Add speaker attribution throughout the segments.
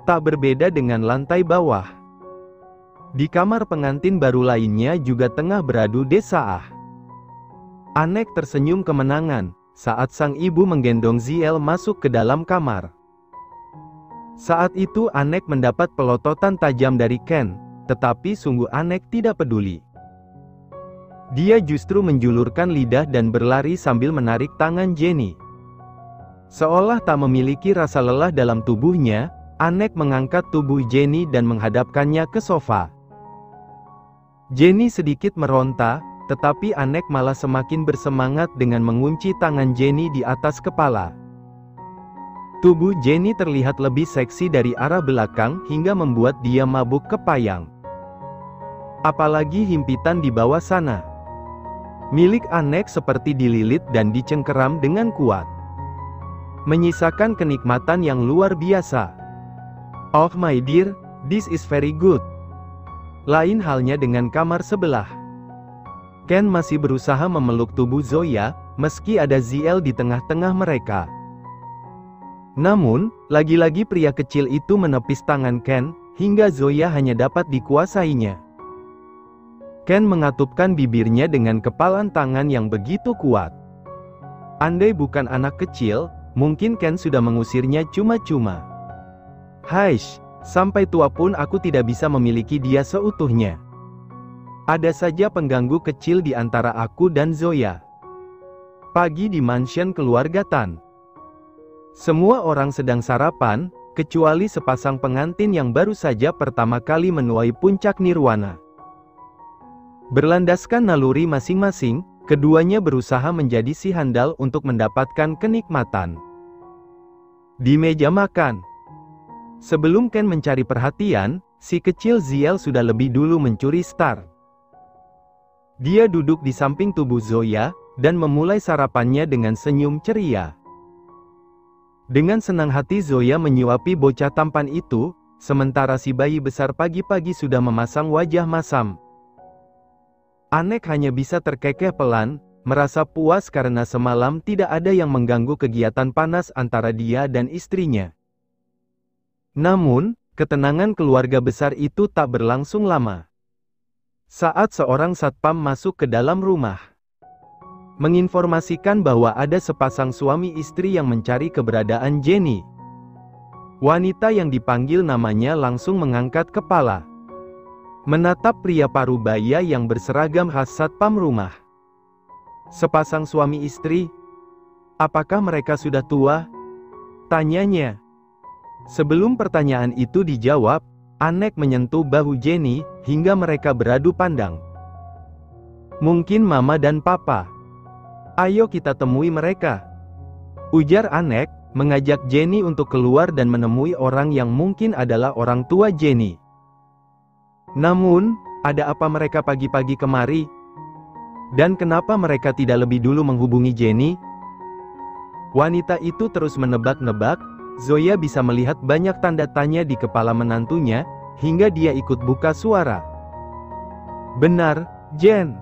Speaker 1: Tak berbeda dengan lantai bawah. Di kamar pengantin baru lainnya juga tengah beradu desah. Anek tersenyum kemenangan saat sang ibu menggendong Ziel masuk ke dalam kamar. Saat itu Anek mendapat pelototan tajam dari Ken, tetapi sungguh Anek tidak peduli. Dia justru menjulurkan lidah dan berlari sambil menarik tangan Jenny. Seolah tak memiliki rasa lelah dalam tubuhnya, Anek mengangkat tubuh Jenny dan menghadapkannya ke sofa. Jenny sedikit meronta, tetapi Anek malah semakin bersemangat dengan mengunci tangan Jenny di atas kepala. Tubuh Jenny terlihat lebih seksi dari arah belakang hingga membuat dia mabuk kepayang. Apalagi himpitan di bawah sana. Milik Anek seperti dililit dan dicengkeram dengan kuat, menyisakan kenikmatan yang luar biasa. Oh my dear, this is very good. Lain halnya dengan kamar sebelah. Ken masih berusaha memeluk tubuh Zoya, meski ada Ziel di tengah-tengah mereka. Namun, lagi-lagi pria kecil itu menepis tangan Ken, hingga Zoya hanya dapat dikuasainya. Ken mengatupkan bibirnya dengan kepalan tangan yang begitu kuat. Andai bukan anak kecil, mungkin Ken sudah mengusirnya cuma-cuma. Haish, sampai tua pun aku tidak bisa memiliki dia seutuhnya. Ada saja pengganggu kecil di antara aku dan Zoya. Pagi di mansion keluarga Tan. Semua orang sedang sarapan, kecuali sepasang pengantin yang baru saja pertama kali menuai puncak nirwana. Berlandaskan naluri masing-masing, keduanya berusaha menjadi si handal untuk mendapatkan kenikmatan. Di meja makan. Sebelum Ken mencari perhatian, si kecil Ziel sudah lebih dulu mencuri start. Dia duduk di samping tubuh Zoya, dan memulai sarapannya dengan senyum ceria. Dengan senang hati Zoya menyuapi bocah tampan itu, sementara si bayi besar pagi-pagi sudah memasang wajah masam. Anek hanya bisa terkekeh pelan, merasa puas karena semalam tidak ada yang mengganggu kegiatan panas antara dia dan istrinya. Namun, ketenangan keluarga besar itu tak berlangsung lama. Saat seorang satpam masuk ke dalam rumah, menginformasikan bahwa ada sepasang suami istri yang mencari keberadaan Jenny. Wanita yang dipanggil namanya langsung mengangkat kepala, menatap pria parubaya yang berseragam khas satpam rumah. Sepasang suami istri? Apakah mereka sudah tua? Tanyanya. Sebelum pertanyaan itu dijawab, Anek menyentuh bahu Jenny, hingga mereka beradu pandang. Mungkin mama dan papa. Ayo kita temui mereka. Ujar Anek, mengajak Jenny untuk keluar dan menemui orang yang mungkin adalah orang tua Jenny. Namun, ada apa mereka pagi-pagi kemari? Dan kenapa mereka tidak lebih dulu menghubungi Jenny? Wanita itu terus menebak-nebak. Zoya bisa melihat banyak tanda tanya di kepala menantunya, hingga dia ikut buka suara. Benar, Jen.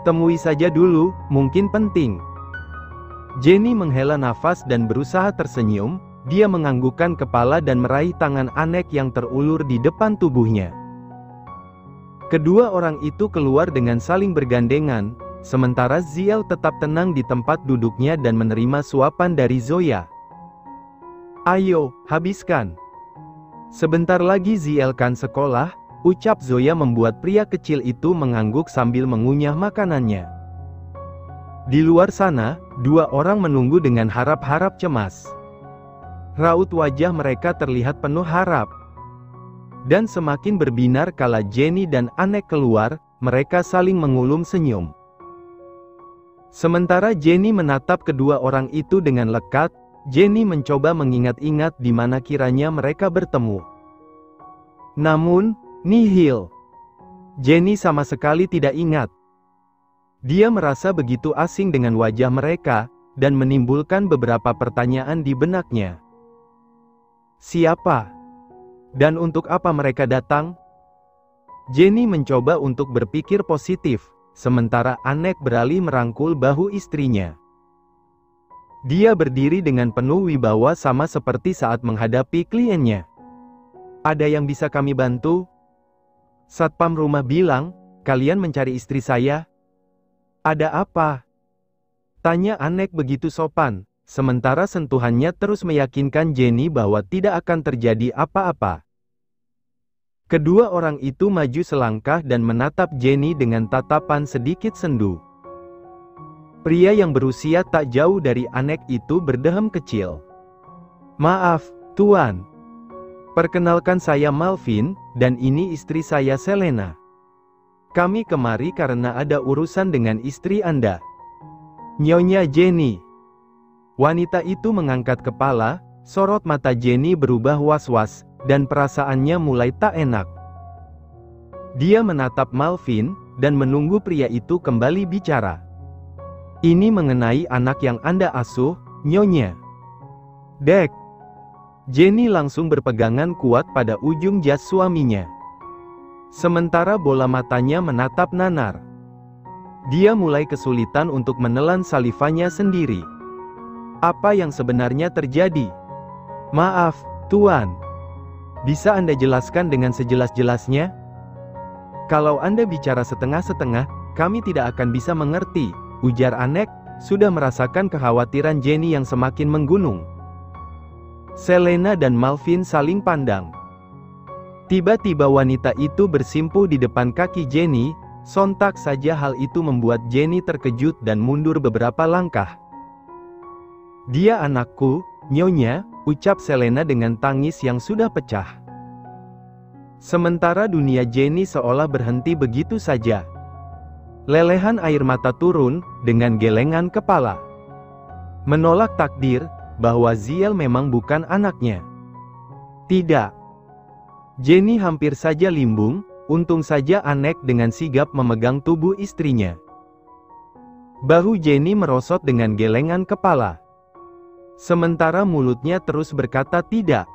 Speaker 1: Temui saja dulu, mungkin penting. Jenny menghela nafas dan berusaha tersenyum, dia menganggukkan kepala dan meraih tangan Anek yang terulur di depan tubuhnya. Kedua orang itu keluar dengan saling bergandengan, sementara Ziel tetap tenang di tempat duduknya dan menerima suapan dari Zoya. Ayo, habiskan. Sebentar lagi Ziel kan sekolah, ucap Zoya membuat pria kecil itu mengangguk sambil mengunyah makanannya. Di luar sana, dua orang menunggu dengan harap-harap cemas. Raut wajah mereka terlihat penuh harap. Dan semakin berbinar kala Jenny dan Anek keluar, mereka saling mengulum senyum. Sementara Jenny menatap kedua orang itu dengan lekat, Jenny mencoba mengingat-ingat di mana kiranya mereka bertemu. Namun, nihil. Jenny sama sekali tidak ingat. Dia merasa begitu asing dengan wajah mereka, dan menimbulkan beberapa pertanyaan di benaknya. Siapa? Dan untuk apa mereka datang? Jenny mencoba untuk berpikir positif, sementara Anek beralih merangkul bahu istrinya. Dia berdiri dengan penuh wibawa sama seperti saat menghadapi kliennya. Ada yang bisa kami bantu? Satpam rumah bilang, kalian mencari istri saya? Ada apa? Tanya Anek begitu sopan, sementara sentuhannya terus meyakinkan Jenny bahwa tidak akan terjadi apa-apa. Kedua orang itu maju selangkah dan menatap Jenny dengan tatapan sedikit sendu. Pria yang berusia tak jauh dari Anek itu berdehem kecil. Maaf, Tuan. Perkenalkan saya Malvin, dan ini istri saya Selena. Kami kemari karena ada urusan dengan istri Anda. Nyonya Jenny. Wanita itu mengangkat kepala, sorot mata Jenny berubah was-was, dan perasaannya mulai tak enak. Dia menatap Malvin, dan menunggu pria itu kembali bicara. Ini mengenai anak yang Anda asuh, Nyonya. Dek. Jenny langsung berpegangan kuat pada ujung jas suaminya. Sementara bola matanya menatap nanar. Dia mulai kesulitan untuk menelan salivanya sendiri. Apa yang sebenarnya terjadi? Maaf, Tuan. Bisa Anda jelaskan dengan sejelas-jelasnya? Kalau Anda bicara setengah-setengah, kami tidak akan bisa mengerti, ujar Anek, sudah merasakan kekhawatiran Jenny yang semakin menggunung. Selena dan Malvin saling pandang. Tiba-tiba wanita itu bersimpuh di depan kaki Jenny, sontak saja hal itu membuat Jenny terkejut dan mundur beberapa langkah. Dia anakku, Nyonya, ucap Selena dengan tangis yang sudah pecah. Sementara dunia Jenny seolah berhenti begitu saja. Lelehan air mata turun, dengan gelengan kepala. Menolak takdir, bahwa Ziel memang bukan anaknya. Tidak. Jenny hampir saja limbung, untung saja Anek dengan sigap memegang tubuh istrinya. Bahu Jenny merosot dengan gelengan kepala. Sementara mulutnya terus berkata tidak.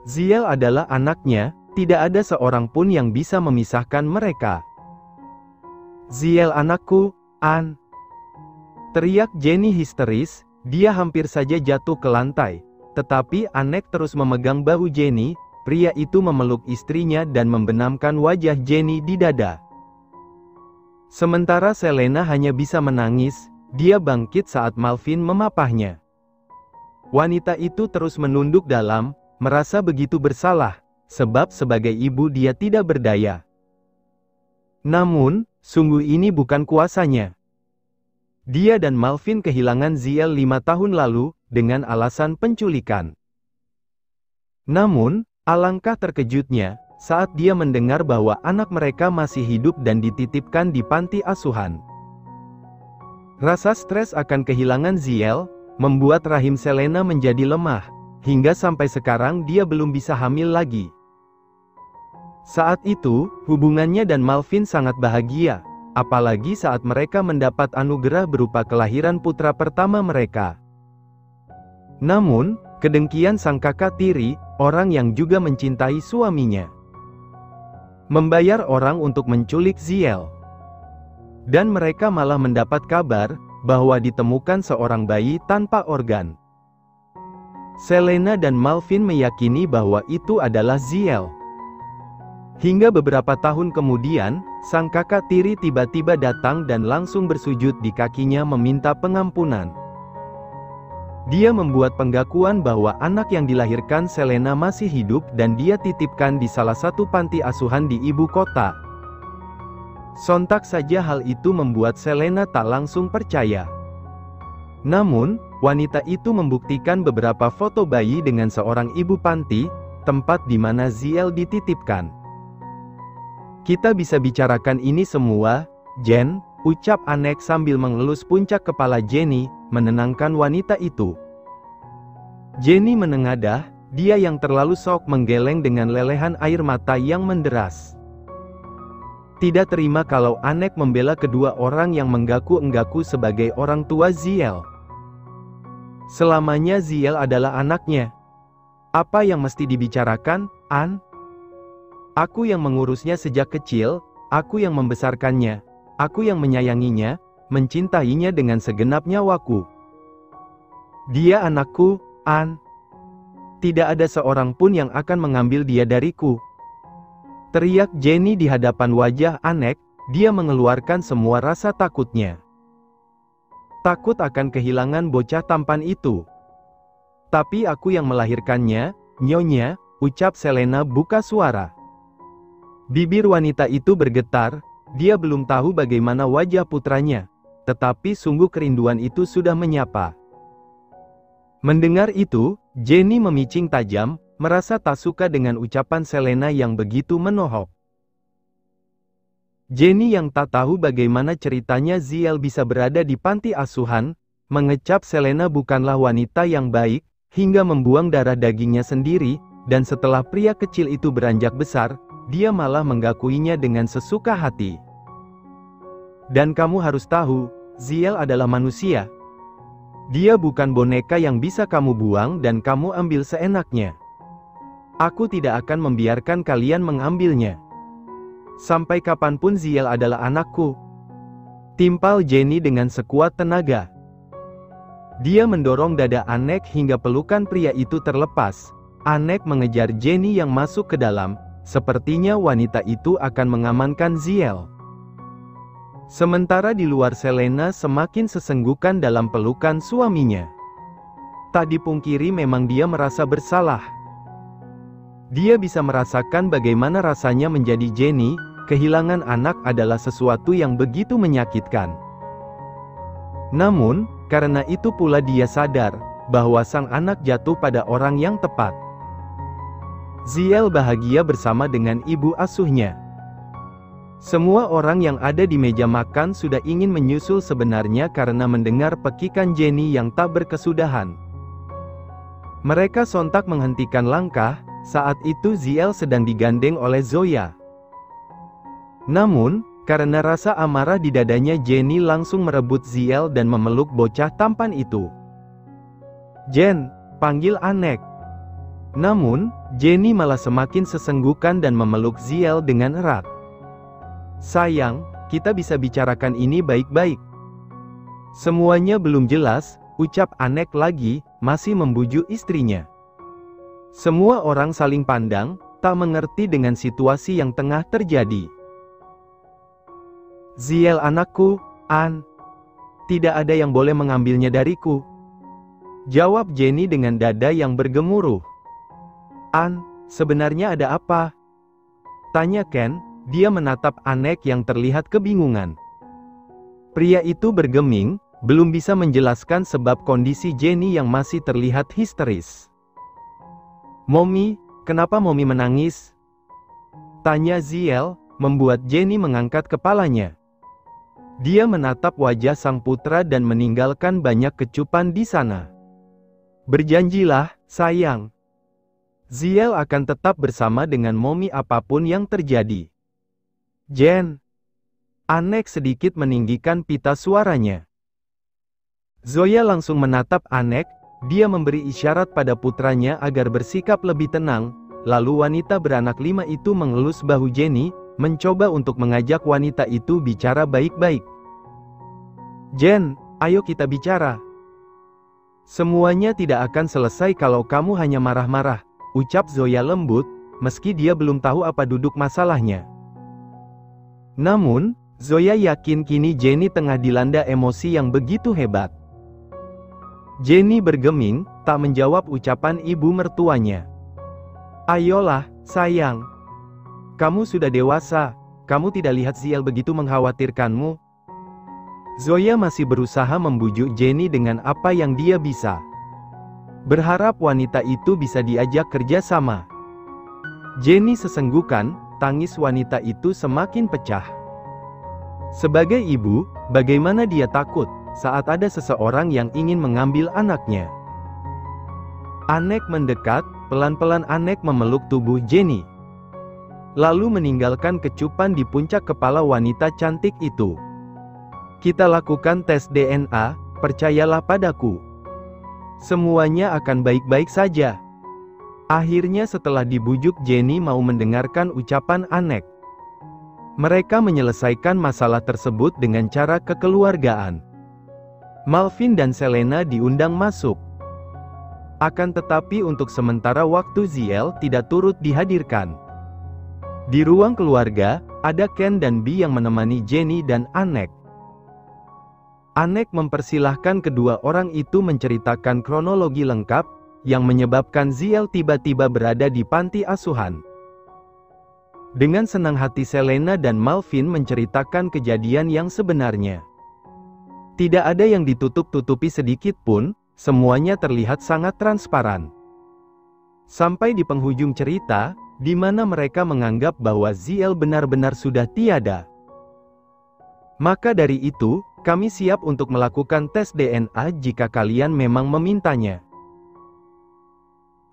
Speaker 1: Ziel adalah anaknya, tidak ada seorang pun yang bisa memisahkan mereka. Ziel anakku, An. Teriak Jenny histeris. Dia hampir saja jatuh ke lantai, tetapi Anek terus memegang bahu Jenny, pria itu memeluk istrinya dan membenamkan wajah Jenny di dada. Sementara Selena hanya bisa menangis, dia bangkit saat Malvin memapahnya. Wanita itu terus menunduk dalam, merasa begitu bersalah, sebab sebagai ibu dia tidak berdaya. Namun, sungguh ini bukan kuasanya. Dia dan Malvin kehilangan Ziel 5 tahun lalu, dengan alasan penculikan. Namun, alangkah terkejutnya, saat dia mendengar bahwa anak mereka masih hidup dan dititipkan di panti asuhan. Rasa stres akan kehilangan Ziel, membuat rahim Selena menjadi lemah, hingga sampai sekarang dia belum bisa hamil lagi. Saat itu, hubungannya dan Malvin sangat bahagia. Apalagi saat mereka mendapat anugerah berupa kelahiran putra pertama mereka. Namun, kedengkian sang kakak tiri, orang yang juga mencintai suaminya, membayar orang untuk menculik Ziel. Dan mereka malah mendapat kabar, bahwa ditemukan seorang bayi tanpa organ. Selena dan Malvin meyakini bahwa itu adalah Ziel. Hingga beberapa tahun kemudian, sang kakak tiri tiba-tiba datang dan langsung bersujud di kakinya meminta pengampunan. Dia membuat penggakuan bahwa anak yang dilahirkan Selena masih hidup dan dia titipkan di salah satu panti asuhan di ibu kota. Sontak saja hal itu membuat Selena tak langsung percaya. Namun, wanita itu membuktikan beberapa foto bayi dengan seorang ibu panti, tempat di mana Ziel dititipkan. Kita bisa bicarakan ini semua, Jen, ucap Anek sambil mengelus puncak kepala Jenny, menenangkan wanita itu. Jenny menengadah, dia yang terlalu shock menggeleng dengan lelehan air mata yang menderas. Tidak terima kalau Anek membela kedua orang yang menggaku-enggaku sebagai orang tua Ziel. Selamanya Ziel adalah anaknya. Apa yang mesti dibicarakan, An? Aku yang mengurusnya sejak kecil, aku yang membesarkannya, aku yang menyayanginya, mencintainya dengan segenap nyawaku. Dia anakku, An. Tidak ada seorang pun yang akan mengambil dia dariku. Teriak Jenny di hadapan wajah Anek, dia mengeluarkan semua rasa takutnya. Takut akan kehilangan bocah tampan itu. Tapi aku yang melahirkannya, Nyonya, ucap Selena buka suara. Bibir wanita itu bergetar, dia belum tahu bagaimana wajah putranya, tetapi sungguh kerinduan itu sudah menyapa. Mendengar itu, Jenny memicing tajam, merasa tak suka dengan ucapan Selena yang begitu menohok. Jenny yang tak tahu bagaimana ceritanya Ziel bisa berada di panti asuhan, mengecap Selena bukanlah wanita yang baik, hingga membuang darah dagingnya sendiri, dan setelah pria kecil itu beranjak besar, dia malah menggakuinya dengan sesuka hati. Dan kamu harus tahu, Ziel adalah manusia. Dia bukan boneka yang bisa kamu buang dan kamu ambil seenaknya. Aku tidak akan membiarkan kalian mengambilnya. Sampai kapanpun Ziel adalah anakku. Timpal Jenny dengan sekuat tenaga. Dia mendorong dada Anek hingga pelukan pria itu terlepas. Anek mengejar Jenny yang masuk ke dalam, sepertinya wanita itu akan mengamankan Ziel. Sementara di luar Selena semakin sesenggukan dalam pelukan suaminya. Tak dipungkiri memang dia merasa bersalah. Dia bisa merasakan bagaimana rasanya menjadi Jenny, kehilangan anak adalah sesuatu yang begitu menyakitkan. Namun, karena itu pula dia sadar, bahwa sang anak jatuh pada orang yang tepat. Ziel bahagia bersama dengan ibu asuhnya. Semua orang yang ada di meja makan sudah ingin menyusul sebenarnya karena mendengar pekikan Jenny yang tak berkesudahan. Mereka sontak menghentikan langkah, saat itu Ziel sedang digandeng oleh Zoya. Namun, karena rasa amarah di dadanya Jenny langsung merebut Ziel dan memeluk bocah tampan itu. "Jen," panggil Anek. Namun, Jenny malah semakin sesenggukan dan memeluk Ziel dengan erat. "Sayang, kita bisa bicarakan ini baik-baik." "Semuanya belum jelas," ucap Anek lagi, masih membujuk istrinya. Semua orang saling pandang, tak mengerti dengan situasi yang tengah terjadi. "Ziel anakku, An. Tidak ada yang boleh mengambilnya dariku," jawab Jenny dengan dada yang bergemuruh. "An, sebenarnya ada apa?" tanya Ken, dia menatap Anek yang terlihat kebingungan. Pria itu bergeming, belum bisa menjelaskan sebab kondisi Jenny yang masih terlihat histeris. "Mommy, kenapa Mommy menangis?" tanya Ziel, membuat Jenny mengangkat kepalanya. Dia menatap wajah sang putra dan meninggalkan banyak kecupan di sana. "Berjanjilah, sayang. Ziel akan tetap bersama dengan Mommy apapun yang terjadi." "Jen." Anek sedikit meninggikan pita suaranya. Zoya langsung menatap Anek, dia memberi isyarat pada putranya agar bersikap lebih tenang, lalu wanita beranak 5 itu mengelus bahu Jenny, mencoba untuk mengajak wanita itu bicara baik-baik. "Jen, ayo kita bicara. Semuanya tidak akan selesai kalau kamu hanya marah-marah," ucap Zoya lembut, meski dia belum tahu apa duduk masalahnya. Namun, Zoya yakin kini Jenny tengah dilanda emosi yang begitu hebat. Jenny bergeming, tak menjawab ucapan ibu mertuanya. "Ayolah, sayang. Kamu sudah dewasa, kamu tidak lihat Ziel begitu mengkhawatirkanmu." Zoya masih berusaha membujuk Jenny dengan apa yang dia bisa. Berharap wanita itu bisa diajak kerja sama. Jenny sesenggukan, tangis wanita itu semakin pecah. Sebagai ibu, bagaimana dia takut saat ada seseorang yang ingin mengambil anaknya. Anek mendekat, pelan-pelan Anek memeluk tubuh Jenny. Lalu meninggalkan kecupan di puncak kepala wanita cantik itu. "Kita lakukan tes DNA, percayalah padaku. Semuanya akan baik-baik saja." Akhirnya setelah dibujuk Jenny mau mendengarkan ucapan Anek. Mereka menyelesaikan masalah tersebut dengan cara kekeluargaan. Malvin dan Selena diundang masuk. Akan tetapi untuk sementara waktu Ziel tidak turut dihadirkan. Di ruang keluarga, ada Ken dan Bi yang menemani Jenny dan Anek. Anek mempersilahkan kedua orang itu menceritakan kronologi lengkap, yang menyebabkan Ziel tiba-tiba berada di panti asuhan. Dengan senang hati Selena dan Malvin menceritakan kejadian yang sebenarnya. Tidak ada yang ditutup-tutupi sedikit pun, semuanya terlihat sangat transparan. Sampai di penghujung cerita, di mana mereka menganggap bahwa Ziel benar-benar sudah tiada. Maka dari itu, kami siap untuk melakukan tes DNA jika kalian memang memintanya.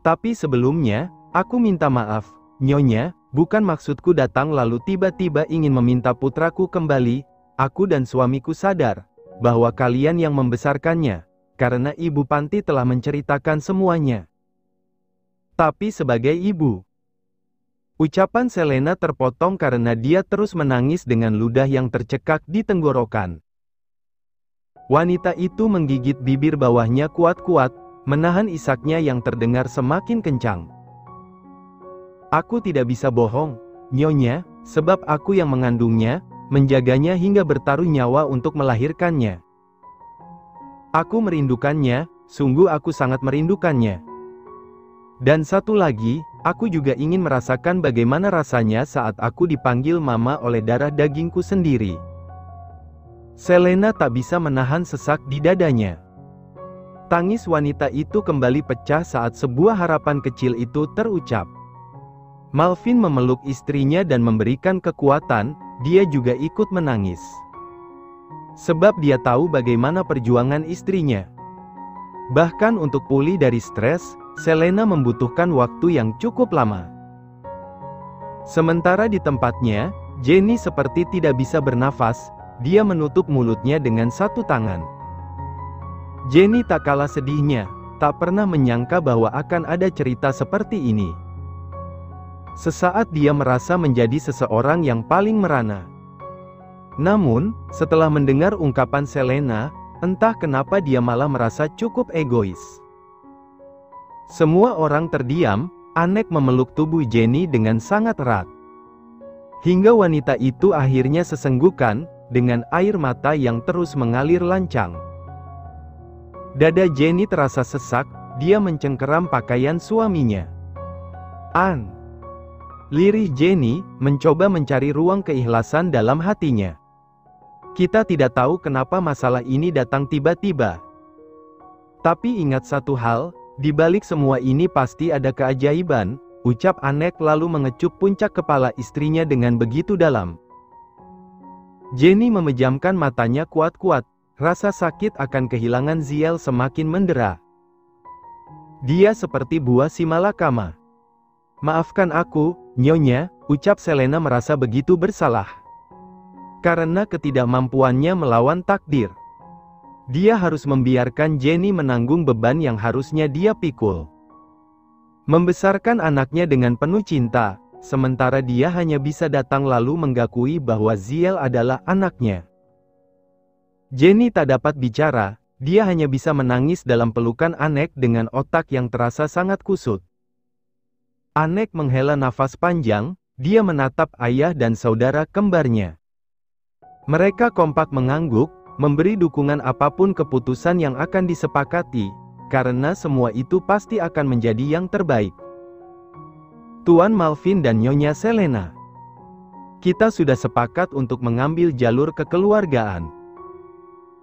Speaker 1: Tapi sebelumnya, aku minta maaf, Nyonya, bukan maksudku datang lalu tiba-tiba ingin meminta putraku kembali. Aku dan suamiku sadar bahwa kalian yang membesarkannya, karena ibu panti telah menceritakan semuanya. Tapi sebagai ibu, ucapan Selena terpotong karena dia terus menangis dengan ludah yang tercekak di tenggorokan. Wanita itu menggigit bibir bawahnya kuat-kuat, menahan isaknya yang terdengar semakin kencang. Aku tidak bisa bohong, Nyonya, sebab aku yang mengandungnya, menjaganya hingga bertaruh nyawa untuk melahirkannya. Aku merindukannya, sungguh aku sangat merindukannya. Dan satu lagi, aku juga ingin merasakan bagaimana rasanya saat aku dipanggil mama oleh darah dagingku sendiri. Selena tak bisa menahan sesak di dadanya. Tangis wanita itu kembali pecah saat sebuah harapan kecil itu terucap. Malvin memeluk istrinya dan memberikan kekuatan, dia juga ikut menangis. Sebab dia tahu bagaimana perjuangan istrinya. Bahkan untuk pulih dari stres, Selena membutuhkan waktu yang cukup lama. Sementara di tempatnya, Jenny seperti tidak bisa bernafas, dia menutup mulutnya dengan satu tangan. Jenny tak kalah sedihnya, tak pernah menyangka bahwa akan ada cerita seperti ini. Sesaat dia merasa menjadi seseorang yang paling merana. Namun, setelah mendengar ungkapan Selena, entah kenapa dia malah merasa cukup egois. Semua orang terdiam, Anek memeluk tubuh Jenny dengan sangat erat. Hingga wanita itu akhirnya sesenggukan, dengan air mata yang terus mengalir lancang. Dada Jenny terasa sesak, dia mencengkeram pakaian suaminya. Lirih Jenny, mencoba mencari ruang keikhlasan dalam hatinya. Kita tidak tahu kenapa masalah ini datang tiba-tiba. Tapi ingat satu hal, di balik semua ini pasti ada keajaiban, ucap Anek lalu mengecup puncak kepala istrinya dengan begitu dalam. Jenny memejamkan matanya kuat-kuat, rasa sakit akan kehilangan Ziel semakin mendera. Dia seperti buah si malakama. Maafkan aku, Nyonya, ucap Selena merasa begitu bersalah. Karena ketidakmampuannya melawan takdir. Dia harus membiarkan Jenny menanggung beban yang harusnya dia pikul. Membesarkan anaknya dengan penuh cinta, sementara dia hanya bisa datang lalu menggakui bahwa Ziel adalah anaknya. Jenny tak dapat bicara, dia hanya bisa menangis dalam pelukan Anek dengan otak yang terasa sangat kusut. Anek menghela nafas panjang, dia menatap ayah dan saudara kembarnya. Mereka kompak mengangguk, memberi dukungan apapun keputusan yang akan disepakati, karena semua itu pasti akan menjadi yang terbaik. Tuan Malvin dan Nyonya Selena, kita sudah sepakat untuk mengambil jalur kekeluargaan.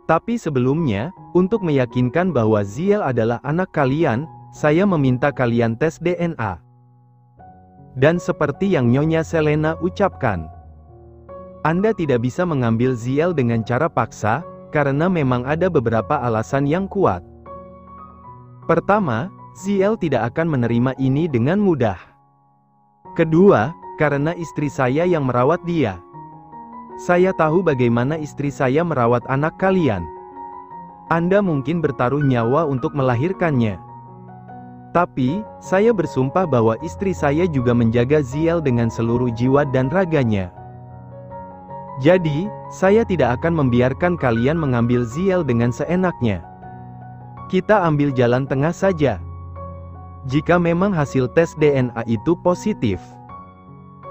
Speaker 1: Tapi sebelumnya, untuk meyakinkan bahwa Ziel adalah anak kalian, saya meminta kalian tes DNA. Dan seperti yang Nyonya Selena ucapkan, Anda tidak bisa mengambil Ziel dengan cara paksa, karena memang ada beberapa alasan yang kuat. Pertama, Ziel tidak akan menerima ini dengan mudah. Kedua, karena istri saya yang merawat dia. Saya tahu bagaimana istri saya merawat anak kalian. Anda mungkin bertaruh nyawa untuk melahirkannya. Tapi, saya bersumpah bahwa istri saya juga menjaga Ziel dengan seluruh jiwa dan raganya. Jadi, saya tidak akan membiarkan kalian mengambil Ziel dengan seenaknya. Kita ambil jalan tengah saja. Jika memang hasil tes DNA itu positif,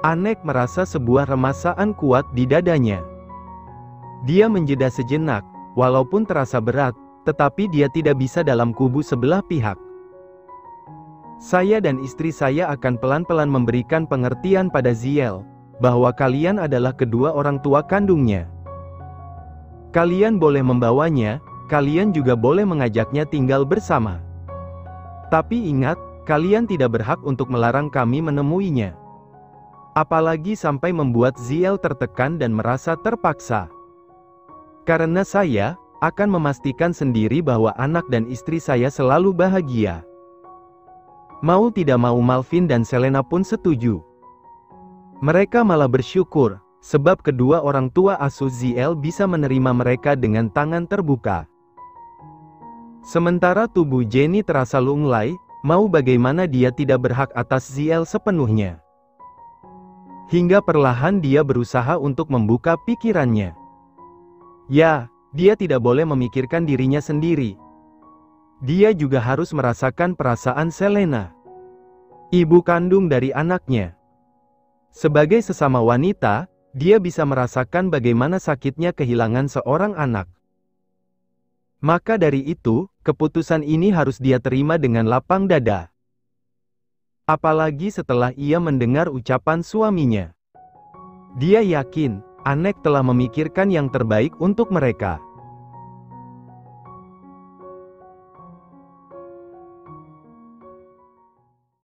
Speaker 1: Anek merasa sebuah remasaan kuat di dadanya. Dia menjeda sejenak, walaupun terasa berat, tetapi dia tidak bisa dalam kubu sebelah pihak. Saya dan istri saya akan pelan-pelan memberikan pengertian pada Ziel, bahwa kalian adalah kedua orang tua kandungnya. Kalian boleh membawanya, kalian juga boleh mengajaknya tinggal bersama. Tapi ingat, kalian tidak berhak untuk melarang kami menemuinya. Apalagi sampai membuat Ziel tertekan dan merasa terpaksa. Karena saya akan memastikan sendiri bahwa anak dan istri saya selalu bahagia. Mau tidak mau Malvin dan Selena pun setuju. Mereka malah bersyukur, sebab kedua orang tua asuh Ziel bisa menerima mereka dengan tangan terbuka. Sementara tubuh Jenny terasa lunglai, mau bagaimana dia tidak berhak atas Ziel sepenuhnya. Hingga perlahan dia berusaha untuk membuka pikirannya. Ya, dia tidak boleh memikirkan dirinya sendiri. Dia juga harus merasakan perasaan Selena, ibu kandung dari anaknya. Sebagai sesama wanita, dia bisa merasakan bagaimana sakitnya kehilangan seorang anak. Maka dari itu, keputusan ini harus dia terima dengan lapang dada. Apalagi setelah ia mendengar ucapan suaminya. Dia yakin, Anek telah memikirkan yang terbaik untuk mereka.